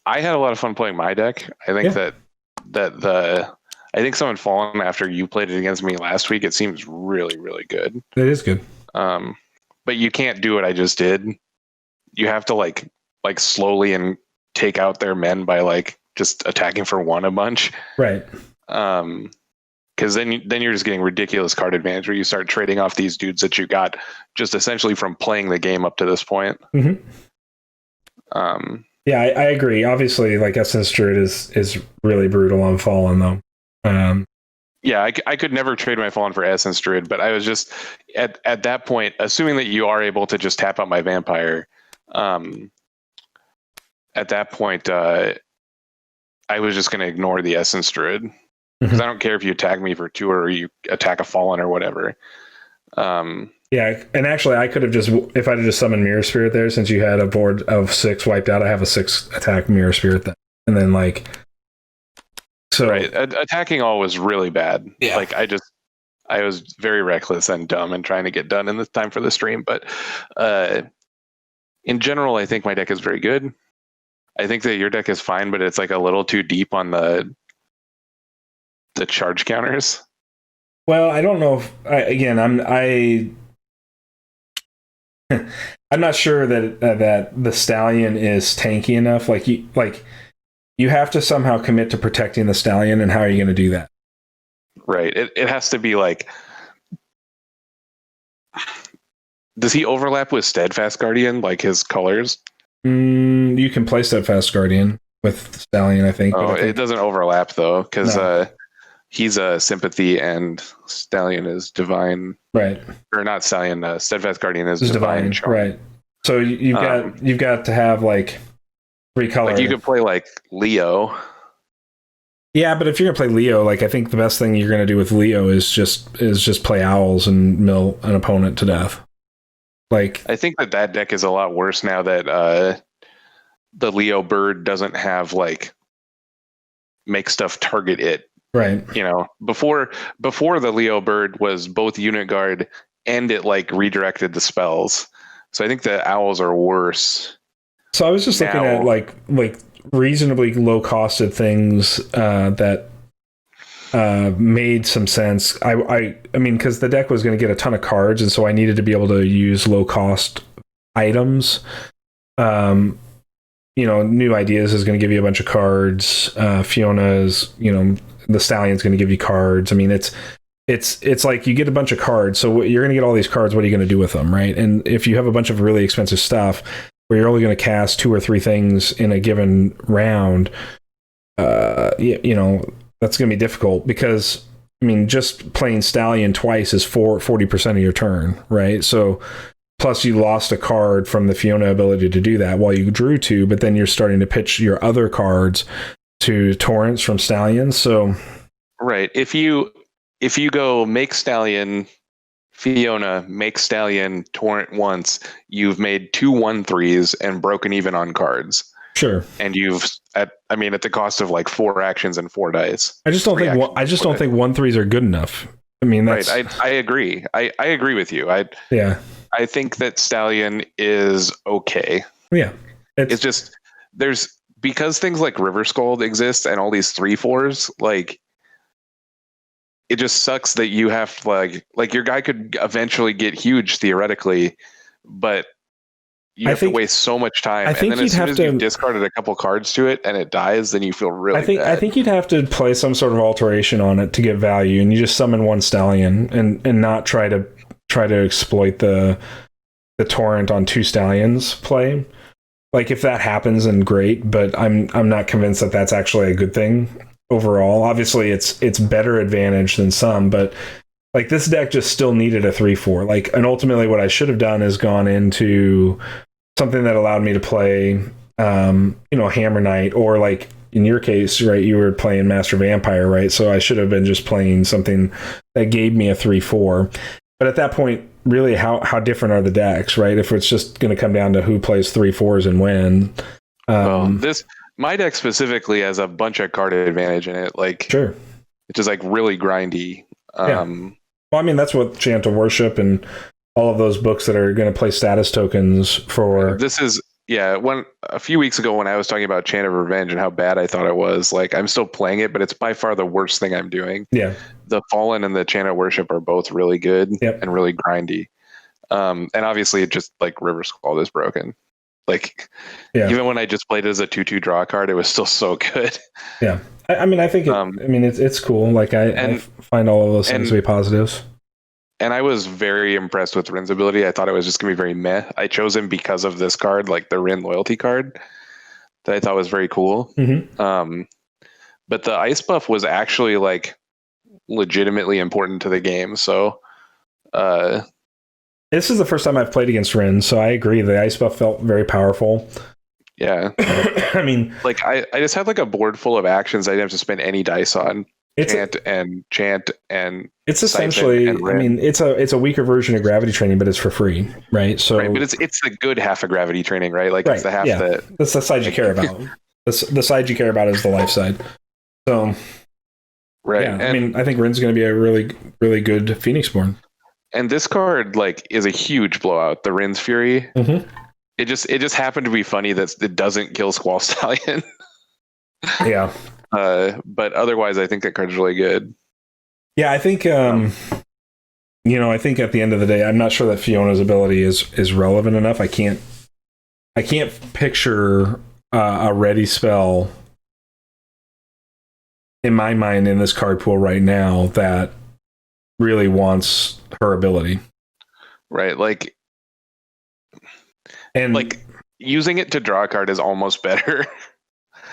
I had a lot of fun playing my deck. I think I think Summon Fallen, after you played it against me last week, it seems really, really good. It is good. But you can't do what I just did. You have to like slowly and take out their men by like just attacking for one a bunch. Right. Because then you're just getting ridiculous card advantage where you start trading off these dudes that you got just essentially from playing the game up to this point. Mm-hmm. Yeah, I agree. Obviously, like Essence Druid is really brutal on Fallen, though. Yeah, I could never trade my Fallen for Essence Druid, but I was just at that point, assuming that you are able to just tap out my Vampire. At that point, I was just going to ignore the Essence Druid. Because I don't care if you attack me for 2 or you attack a Fallen or whatever. Yeah, and actually, I could have just, if I'd have just summoned Mirror Spirit there, since you had a board of 6 wiped out, I have a 6 attack Mirror Spirit then. And then, like, so. Right. Attacking all was really bad. Yeah. Like, I was very reckless and dumb and trying to get done in the time for the stream. But in general, I think my deck is very good. I think that your deck is fine, but it's like a little too deep on the charge counters. Well, I don't know if I'm not sure that the Stallion is tanky enough. Like you have to somehow commit to protecting the Stallion, and how are you going to do that? Right. It has to be like, does he overlap with Steadfast Guardian, like his colors? You can play Steadfast Guardian with Stallion, I think. Oh, it doesn't overlap though, because he's a Sympathy and Stallion is Divine. Right. Or not Stallion, Steadfast Guardian is Divine. Right. So you've got to have like 3 colors. Like you could play like Leo. Yeah, but if you're gonna play Leo, like I think the best thing you're gonna do with Leo is just play Owls and mill an opponent to death. Like I think that deck is a lot worse now that the Leo bird doesn't have like make stuff target it. Right. You know, before the Leo bird was both unit guard and it like redirected the spells. So I think the Owls are worse. So I was just looking at like reasonably low costed things that made some sense. I mean, because the deck was going to get a ton of cards, and so I needed to be able to use low cost items. New Ideas is going to give you a bunch of cards. Fiona's, the Stallion's going to give you cards. I mean, it's like you get a bunch of cards, so you're going to get all these cards. What are you going to do with them, right? And if you have a bunch of really expensive stuff where you're only going to cast 2 or 3 things in a given round, that's going to be difficult because, I mean, just playing Stallion twice is 40% of your turn, right? So plus you lost a card from the Fiona ability to do that while you drew 2, but then you're starting to pitch your other cards to torrents from Stallion. So right, if you go make Stallion Fiona, make Stallion torrent once, you've made 2 1/3s and broken even on cards. Sure. And at the cost of like 4 actions and 4 dice. I just don't think 1/3s are good enough. I mean, that's right. I agree. I agree with you. I think that Stallion is okay. Yeah. It's just because things like River Scald exist and all these 3/4s, like it just sucks that you have to like your guy could eventually get huge theoretically, but you have to waste so much time. And then as soon as you've discarded a couple cards to it and it dies, then you feel really bad. I think you'd have to play some sort of alteration on it to get value, and you just summon 1 Stallion and not try to exploit the torrent on 2 Stallions play. Like if that happens, then great, but I'm not convinced that that's actually a good thing overall. Obviously it's better advantage than some, but like this deck just still needed a 3/4. Like, and ultimately what I should have done is gone into something that allowed me to play Hammer Knight, or like in your case, right, you were playing Master Vampire, right? So I should have been just playing something that gave me a 3/4. But at that point, really, how different are the decks, right? If it's just going to come down to who plays 3/4s and when. My deck specifically has a bunch of card advantage in it. Like, sure, it's just like really grindy. Yeah. Well, I mean, that's what Chant of Worship and all of those books that are going to play status tokens for. This is a few weeks ago when I was talking about Chant of Revenge and how bad I thought it was, like I'm still playing it, but it's by far the worst thing I'm doing. Yeah. The Fallen and the Chant of Worship are both really good Yep. and really grindy. And obviously it just like River Scald is broken. Like even when I just played it as a 2/2 draw card, it was still so good. Yeah. I mean, I think it's cool. Like I find all of those things to be positives. And I was very impressed with Rin's ability. I thought it was just going to be very meh. I chose him because of this card, like the Rin loyalty card, that I thought was very cool. Mm-hmm. But the ice buff was actually like legitimately important to the game. So this is the first time I've played against Rin, so I agree. The ice buff felt very powerful. Yeah. I mean, like I just had like a board full of actions I didn't have to spend any dice on. Chant and it's essentially and I mean it's a weaker version of gravity training, but it's for free, right? So right, but it's the good half of gravity training, right? Like it's the half that's the side you care about. The side you care about is the life side. So right. Yeah, I mean I think Rin's going to be a really, really good Phoenixborn. And this card like is a huge blowout, the Rin's Fury. Mm-hmm. It just happened to be funny that it doesn't kill Squall Stallion. Yeah. But otherwise, I think that card's really good. Yeah, I think I think at the end of the day, I'm not sure that Fiona's ability is relevant enough. I can't picture a ready spell in my mind in this card pool right now that really wants her ability. Right, like using it to draw a card is almost better.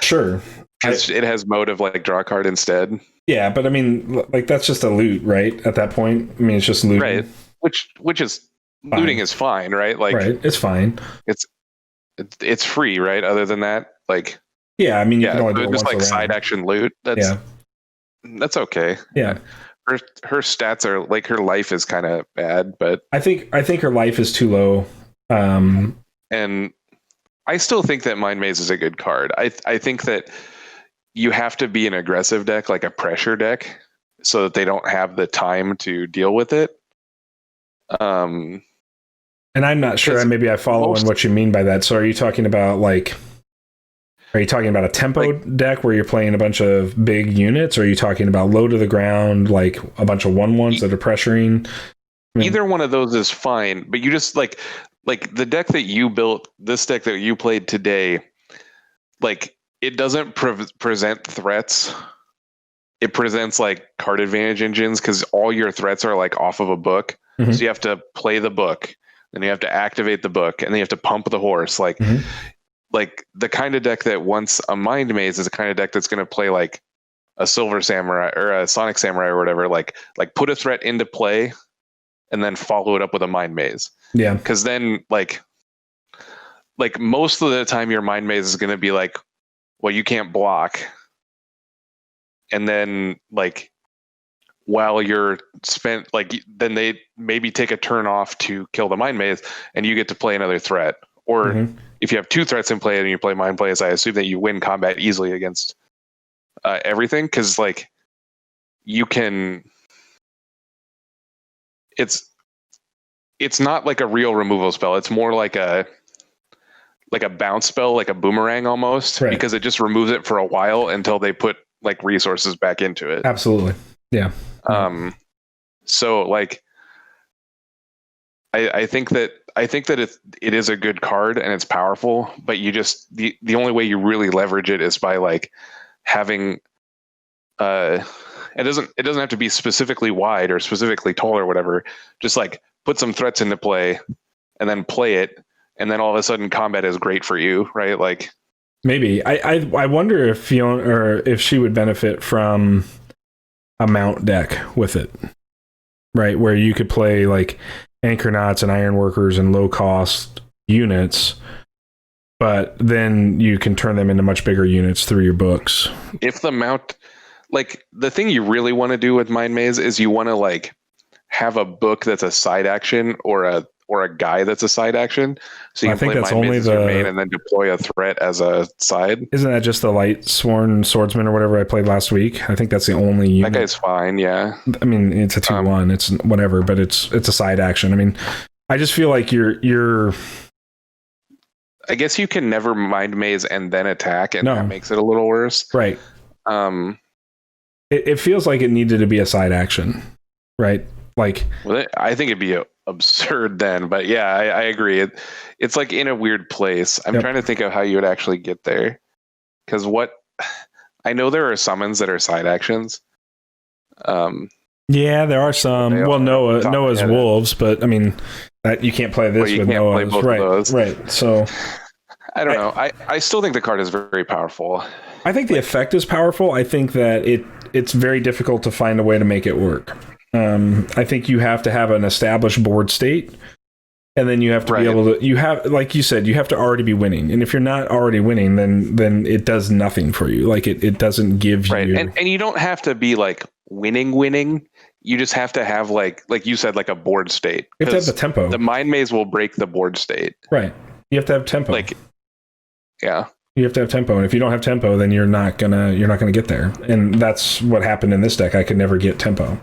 Sure. Because it has mode of like draw a card instead. Yeah, but I mean, like that's just a loot, right? At that point, I mean, it's just looting, right? Which is fine. Looting is fine, right? Like, right? It's fine. It's free, right? Other than that, like, yeah, I mean, you can only do it just once like around. side action loot. That's okay. Yeah, her stats are like her life is kind of bad, but I think her life is too low. And I still think that Mind Maze is a good card. I think that you have to be an aggressive deck, like a pressure deck, so that they don't have the time to deal with it. And I'm not sure. Maybe I follow on what you mean by that. So are you talking about a tempo deck where you're playing a bunch of big units? Or are you talking about low to the ground, like a bunch of 1/1s that are pressuring? I mean, either one of those is fine, but you just like the deck that you built, this deck that you played today, like it doesn't present threats. It presents like card advantage engines because all your threats are like off of a book. Mm-hmm. So you have to play the book, then you have to activate the book, and then you have to pump the horse. Like, like the kind of deck that wants a Mind Maze is the kind of deck that's going to play like a Silver Samurai or a Sonic Samurai or whatever. Like put a threat into play, and then follow it up with a Mind Maze. Yeah, because then like most of the time your Mind Maze is going to be like, well, you can't block. And then like while you're spent, like then they maybe take a turn off to kill the Mind Maze and you get to play another threat. Or if you have two threats in play and you play Mind Plays, I assume that you win combat easily against everything. Cause like you can, it's not like a real removal spell. It's more like a bounce spell, like a boomerang almost, right? Because it just removes it for a while until they put like resources back into it. Absolutely. Yeah. So like, I think that it is a good card and it's powerful, but you just, the only way you really leverage it is by like having, it doesn't have to be specifically wide or specifically tall or whatever. Just like put some threats into play and then play it. And then all of a sudden combat is great for you, right? Like maybe I wonder if Fiona or if she would benefit from a mount deck with it, right? Where you could play like Anchornauts and Ironworkers and low cost units, but then you can turn them into much bigger units through your books. If the mount, like the thing you really want to do with Mind Maze is you want to like have a book that's a side action or a guy that's a side action. So you can play Mind Maze as your main and then deploy a threat as a side. Isn't that just the Light Sworn Swordsman or whatever I played last week? I think that's the only unit. That guy's fine, yeah. I mean, it's a 2/1, it's whatever, but it's a side action. I mean, I just feel like you're I guess you can never mind maze and then attack, and No. that makes it a little worse. Right. Um, it feels like it needed to be a side action, right? Like, well, I think it'd be absurd then, but yeah, I agree. It's like in a weird place. I'm Yep. trying to think of how you would actually get there, because I know there are summons that are side actions. yeah, there are some. Well, Noah's wolves, but I mean, that you can't play this with Noah's. Right. So I don't know. I still think the card is very powerful. I think the effect is powerful. I think that it's very difficult to find a way to make it work. I think you have to have an established board state, and then you have to be able to. You have, like you said, you have to already be winning. And if you're not already winning, then it does nothing for you. Like it doesn't give you. And you don't have to be like winning. You just have to have like you said, like a board state. You have to have the tempo. The mind maze will break the board state. Right. You have to have tempo. Yeah. You have to have tempo, and if you don't have tempo, then you're not gonna get there. And that's what happened in this deck. I could never get tempo.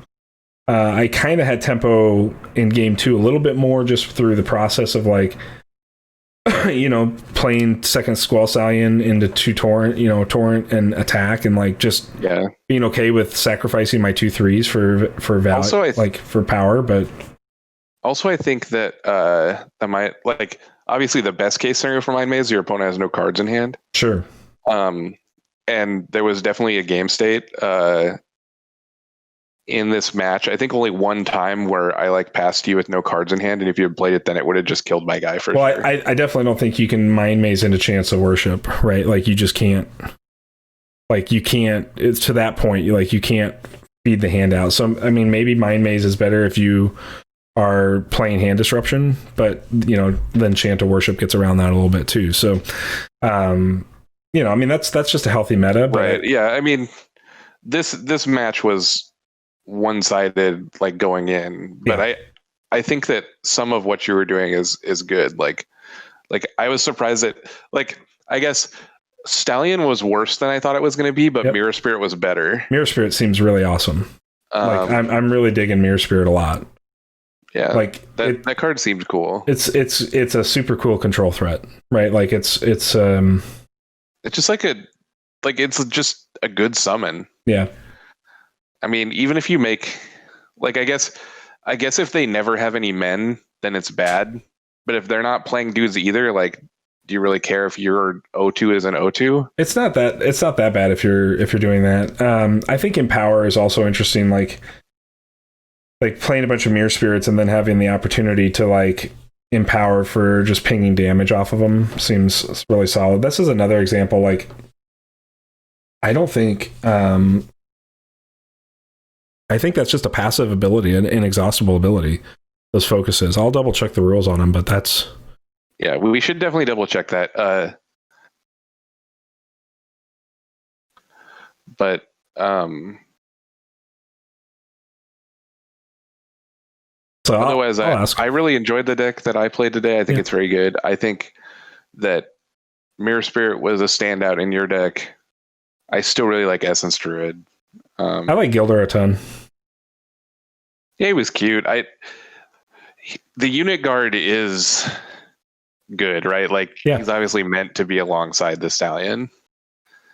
I kind of had tempo in game 2 a little bit more, just through the process of like, playing second Squall Stallion into 2 torrent and attack, and like just being okay with sacrificing my 2 3s for value, also, for power. But also, I think that that might obviously the best case scenario for Mind Maze, your opponent has no cards in hand. Sure. And there was definitely a game state in this match. I think only one time where I passed you with no cards in hand, and if you had played it, then it would have just killed my guy for sure. I definitely don't think you can Mind Maze into Chance of Worship, right? Like you just can't. Like you can't. It's to that point. You can't feed the hand out. So I mean, maybe Mind Maze is better if you are playing hand disruption, but then Chant of Worship gets around that a little bit too. So I mean that's just a healthy meta, but right. Yeah, I mean this match was one-sided going in, but I think that some of what you were doing is good. Like I was surprised that I guess Stallion was worse than I thought it was going to be, but Mirror Spirit was better. Mirror Spirit seems really awesome. I'm really digging Mirror Spirit a lot. Yeah, that card seemed cool. It's a super cool control threat, right? Like it's just it's just a good summon. Yeah. I mean, even if you make I guess if they never have any men, then it's bad. But if they're not playing dudes either, do you really care if your O2 is an O2? It's not that bad if you're doing that. I think Empower is also interesting, like playing a bunch of Mirror Spirits and then having the opportunity to empower for just pinging damage off of them seems really solid. This is another example. I don't think I think that's just a passive ability, an inexhaustible ability. Those focuses. I'll double check the rules on them, but that's we should definitely double check that. But so otherwise, I really enjoyed the deck that I played today. I think it's very good. I think that Mirror Spirit was a standout in your deck. I still really like Essence Druid. I like Gilder a ton. Yeah, he was cute. The unit guard is good, right? He's obviously meant to be alongside the Stallion.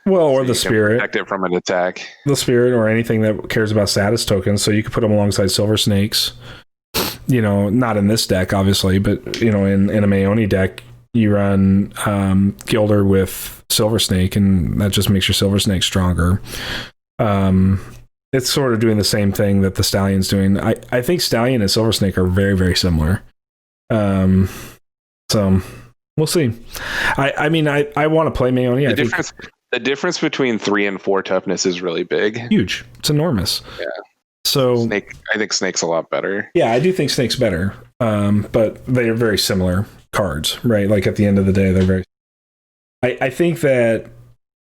Well, or the Spirit. Protect it from an attack. The Spirit, or anything that cares about status tokens. So you could put them alongside Silver Snakes. Not in this deck, obviously, but in a Mayoni deck, you run Gilder with Silver Snake, and that just makes your Silver Snake stronger. It's sort of doing the same thing that the Stallion's doing. I think Stallion and Silver Snake are very, very similar. So we'll see. I mean, I want to play Mayoni. The difference between 3 and 4 toughness is really big. Huge. It's enormous. Yeah. So I think Snake's a lot better. Yeah, I do think Snake's better. But they are very similar cards, right? At the end of the day, they're very. I think that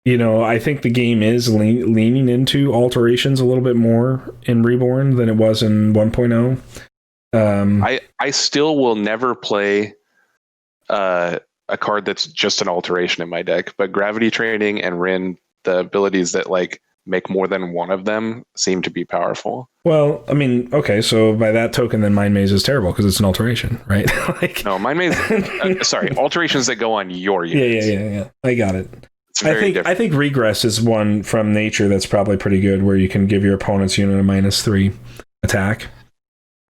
I think the game is leaning into alterations a little bit more in Reborn than it was in 1.0. I still will never play a card that's just an alteration in my deck, but Gravity Training and Rin, the abilities that make more than one of them seem to be powerful. Well, I mean, okay, so by that token, then Mind Maze is terrible because it's an alteration, right? Like, No, Mind Maze. Sorry, alterations that go on your units. yeah. I got it. It's very different. I think Regress is one from nature that's probably pretty good, where you can give your opponent's unit a -3 attack.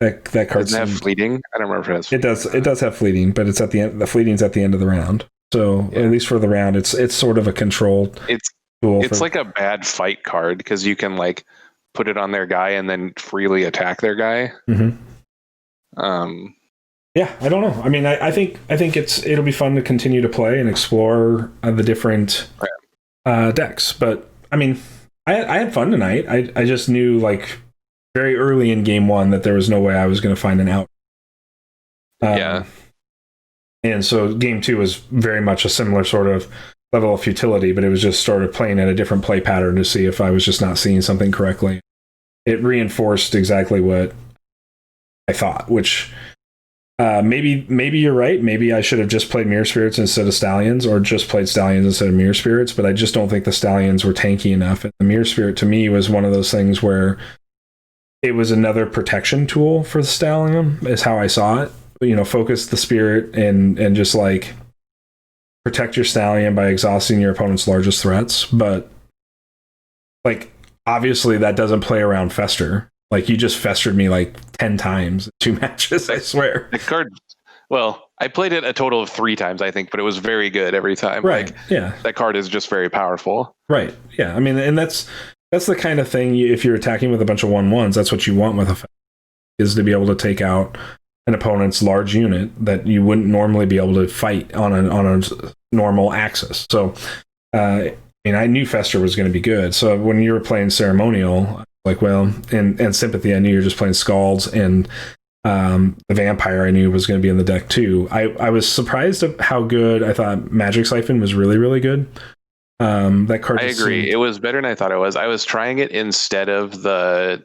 That card doesn't have fleeting. I don't remember if it has. Fleeting. It does have fleeting, but it's at the end. The fleeting's at the end of the round. So at least for the round, it's sort of a control. It's like a bad fight card because you can like put it on their guy and then freely attack their guy. Mm-hmm. Yeah, I don't know. I mean, I think it'll be fun to continue to play and explore the different decks. But I mean, I had fun tonight. I just knew like very early in game one that there was no way I was going to find an out. And so game two was very much a similar sort of level of futility, but it was just sort of playing at a different play pattern to see if I was just not seeing something correctly. It reinforced exactly what I thought, which maybe you're right. Maybe I should have just played Mirror Spirits instead of Stallions, or just played Stallions instead of Mirror Spirits, but I just don't think the Stallions were tanky enough. And the Mirror Spirit to me was one of those things where it was another protection tool for the Stallion, is how I saw it. You know, focus the Spirit and just like protect your Stallion by exhausting your opponent's largest threats. But like, obviously that doesn't play around Fester. Like, you just festered me like 10 times in 2 matches, I swear. The card, well, I played it a total of 3 times, I think, but it was very good every time. Right. Like, yeah. That card is just very powerful. Right. Yeah. I mean, and that's the kind of thing, if you're attacking with a bunch of 1/1s, that's what you want with a is to be able to take out an opponent's large unit that you wouldn't normally be able to fight on a normal axis. So, I mean, I knew Fester was going to be good. So when you were playing Ceremonial, like, well, and Sympathy, I knew you were just playing Scalds, and the Vampire I knew was going to be in the deck too. I was surprised at how good I thought Magic Siphon was. Really, really good. That card. I agree. It was better than I thought it was. I was trying it instead of the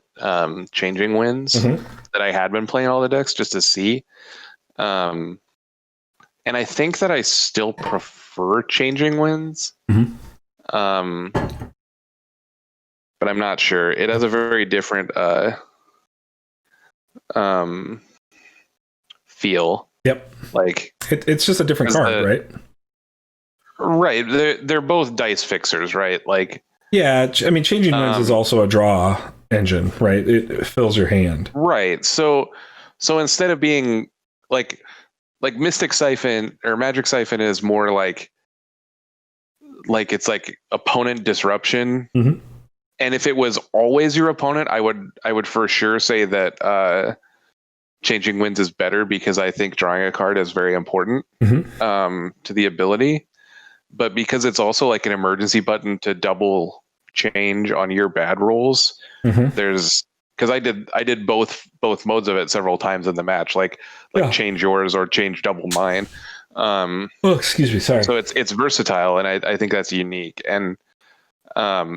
Changing Winds that I had been playing all the decks just to see. And I think that I still prefer Changing Winds. But I'm not sure. It has a very different feel. Yep. Like it's just a different card, right? Right. They're both dice fixers, right? Like, yeah. I mean, Changing Winds is also a draw engine, right? It fills your hand. Right. So instead of being like Mystic Siphon or Magic Siphon is more like it's like opponent disruption. And if it was always your opponent, I would for sure say that Changing Winds is better, because I think drawing a card is very important to the ability. But because it's also like an emergency button to double change on your bad rolls, there's, because I did both modes of it several times in the match, like change yours or change double mine. Oh, excuse me, sorry. So it's versatile, and I think that's unique, and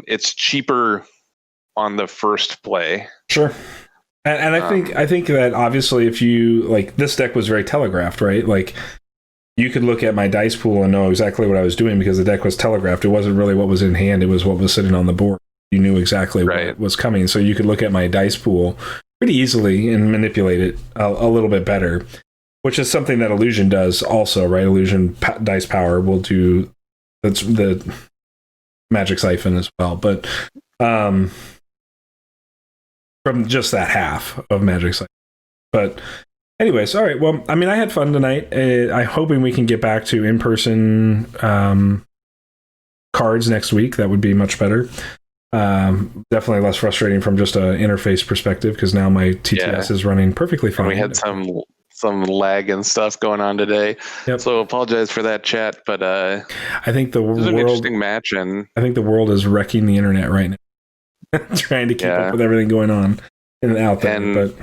it's cheaper on the first play. Sure. And I think that obviously, if you like, this deck was very telegraphed, right? Like, you could look at my dice pool and know exactly what I was doing because the deck was telegraphed. It wasn't really what was in hand, it was what was sitting on the board. You knew exactly what was coming. So you could look at my dice pool pretty easily and manipulate it a little bit better, which is something that Illusion does also, right? Illusion dice power will do that's the Magic Siphon as well. But from just that half of Magic Siphon. But anyways, all right. Well, I mean, I had fun tonight. I'm hoping we can get back to in-person cards next week. That would be much better. Definitely less frustrating from just an interface perspective, because now my TTS is running perfectly fine. And we had some lag and stuff going on today. Yep. So apologize for that, chat. But I think the world, it was an interesting match, and I think the world is wrecking the internet right now, trying to keep up with everything going on and out there. But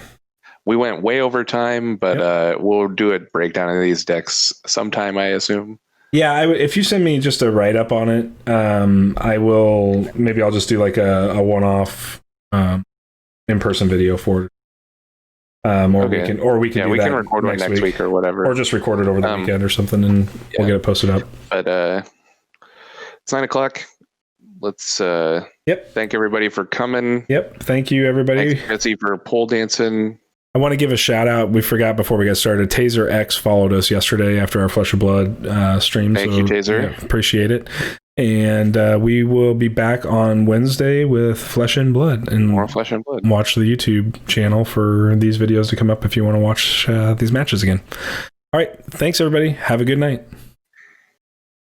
we went way over time, but we'll do a breakdown of these decks sometime, I assume. Yeah, if you send me just a write-up on it, I will. Maybe I'll just do like a one-off in-person video for it. We can record it next week or whatever, or just record it over the weekend or something, and we'll get it posted up. But it's 9:00. let's Yep. thank everybody for coming. Yep. Thank you, everybody. Thanks, Betsy, for pole dancing. I want to give a shout out. We forgot before we got started. Taser X followed us yesterday after our Flesh and Blood stream. Thank you, Taser. Yeah, appreciate it. And we will be back on Wednesday with Flesh and Blood. And more Flesh and Blood. Watch the YouTube channel for these videos to come up if you want to watch these matches again. All right. Thanks, everybody. Have a good night.